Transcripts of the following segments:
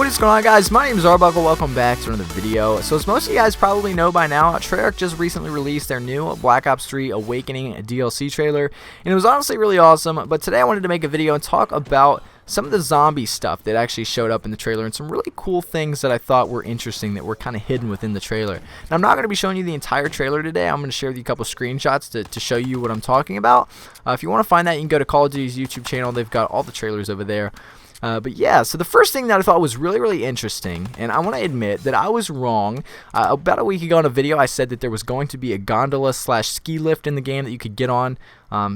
What is going on, guys? My name is Arbuckle. Welcome back to another video. So as most of you guys probably know by now, Treyarch just recently released their new Black Ops 3 Awakening DLC trailer, and it was honestly really awesome. But today I wanted to make a video and talk about some of the zombie stuff that actually showed up in the trailer and some really cool things that I thought were interesting that were kind of hidden within the trailer. Now, I'm not going to be showing you the entire trailer today. I'm going to share with you a couple screenshots to show you what I'm talking about. If you want to find that, you can go to Call of Duty's YouTube channel. They've got all the trailers over there. But yeah, so the first thing that I thought was really interesting, and I want to admit that I was wrong. About a week ago in a video, I said that there was going to be a gondola / ski lift in the game that you could get on,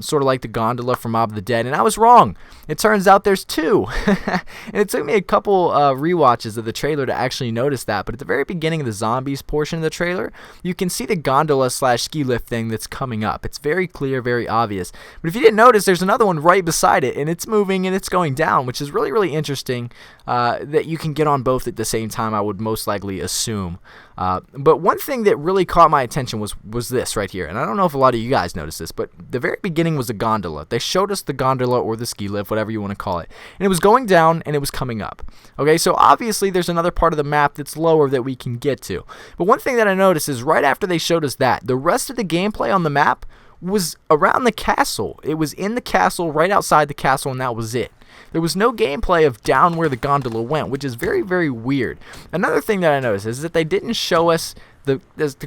sort of like the gondola from Mob of the Dead, and I was wrong. It turns out there's two, and it took me a couple rewatches of the trailer to actually notice that. But at the very beginning of the zombies portion of the trailer, you can see the gondola / ski lift thing that's coming up. It's very clear, very obvious. But if you didn't notice, there's another one right beside it, and it's moving and it's going down, which is really interesting that you can get on both at the same time, I would most likely assume. But one thing that really caught my attention was this right here, and I don't know if a lot of you guys noticed this, but the very beginning was a gondola. They showed us the gondola or the ski lift, whatever you want to call it, and it was going down and it was coming up. Okay, so obviously there's another part of the map that's lower that we can get to. But one thing that I noticed is right after they showed us that, the rest of the gameplay on the map was around the castle. It was in the castle, right outside the castle, and that was it. There was no gameplay of down where the gondola went, which is very weird. Another thing that I noticed is that they didn't show us the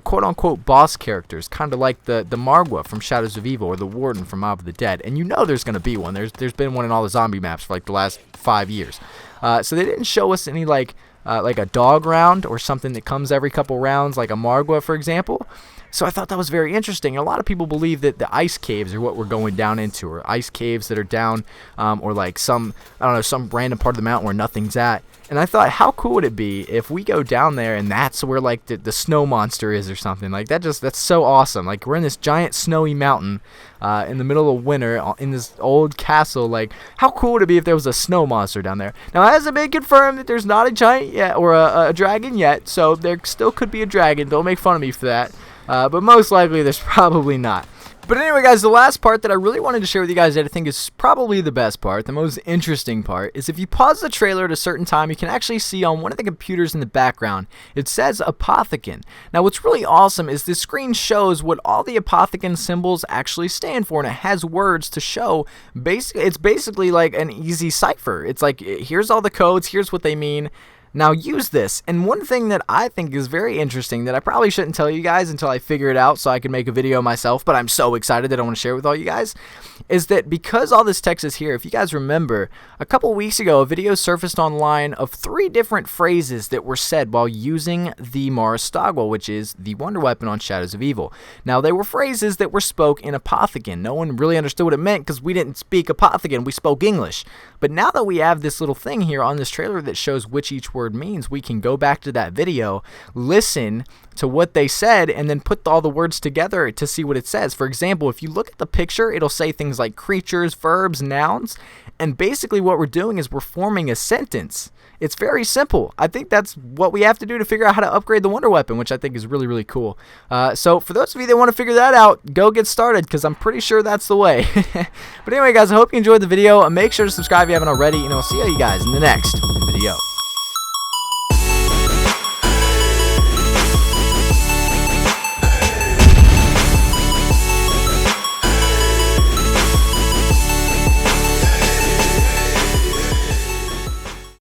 quote-unquote boss characters, kind of like the MARGWAS from Shadows of Evil or the Warden from Mob of the Dead. And you know there's going to be one. There's been one in all the zombie maps for like the last 5 years. So they didn't show us any like a dog round or something that comes every couple rounds, like a MARGWAS, for example. So I thought that was very interesting. A lot of people believe that the ice caves are what we're going down into, or ice caves that are down, or like some random part of the mountain where nothing's at. And I thought, how cool would it be if we go down there and that's where like the snow monster is or something like that? That's so awesome. Like we're in this giant snowy mountain in the middle of winter in this old castle. Like how cool would it be if there was a snow monster down there? Now it hasn't been confirmed that there's not a giant yet or a dragon yet, so there still could be a dragon. Don't make fun of me for that. But most likely there's probably not. But anyway, guys, the last part that I really wanted to share with you guys that I think is probably the best part, the most interesting part, is if you pause the trailer at a certain time, you can actually see on one of the computers in the background, it says Apothecon. Now, what's really awesome is this screen shows what all the Apothecon symbols actually stand for, and it has words to show. It's basically like an easy cipher. It's like, here's all the codes, here's what they mean. Now use this. And one thing that I think is very interesting that I probably shouldn't tell you guys until I figure it out so I can make a video myself, but I'm so excited that I want to share with all you guys, is that because all this text is here, if you guys remember, a couple weeks ago a video surfaced online of 3 different phrases that were said while using the Estagua, which is the wonder weapon on Shadows of Evil. Now they were phrases that were spoke in Apothecon. No one really understood what it meant because we didn't speak Apothecon, we spoke English. But now that we have this little thing here on this trailer that shows which each word means, we can go back to that video, listen to what they said, and then put all the words together to see what it says. For example, if you look at the picture, it'll say things like creatures, verbs, nouns, and basically what we're doing is we're forming a sentence. It's very simple. I think that's what we have to do to figure out how to upgrade the wonder weapon, which I think is really cool. So for those of you that want to figure that out, go get started, because I'm pretty sure that's the way. But anyway, guys, I hope you enjoyed the video. Make sure to subscribe if you haven't already, and I'll see you guys in the next video.